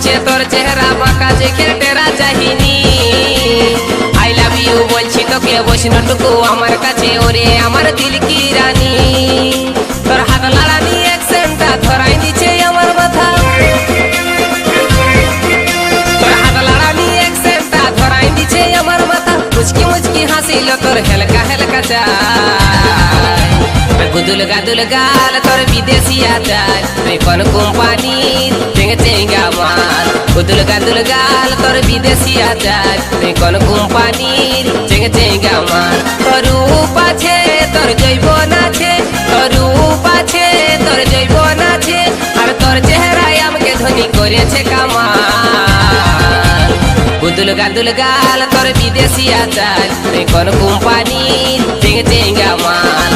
বলছে তোর চেহারা বাঁকা দেখে টেরা চাহিনি। আই লাভ ইউ বলছি তোকে বৈষ্ণটুকু আমার কাছে ওরে আমার দিল কি রানী। তোর হাত লাড়ানি অ্যাকসেন্টটা ধরাই দিচ্ছে আমার মাথা, তোর হাত লাড়ানি অ্যাকসেন্টটা ধরাই দিচ্ছে আমার মাথা। মুচকি মুচকি হাসিল তোর হেলকা হেলকা চাই, গুদুল গাদুল গাল তোর বিদেশিয়া চাই। তুই কোন কোম্পানির চেঙ্গে চেঙ্গা মাল, গুদুল গাদুল গাল তোর বিদেশিয়া চাই। তুই কোন কোম্পানির চেঙ্গে চেঙ্গা মাল। তোর রূপ আছে তোর জৈবন আছে, তোর রূপ আছে তোর জৈবন আছে, আর তোর চেহারায় আমাকে ধনী করেছে কামাল। গুদুল গাদুল গাল তোর বিদেশিয়া চাই। তুই কোন কোম্পানির চেঙ্গে চেঙ্গা মাল।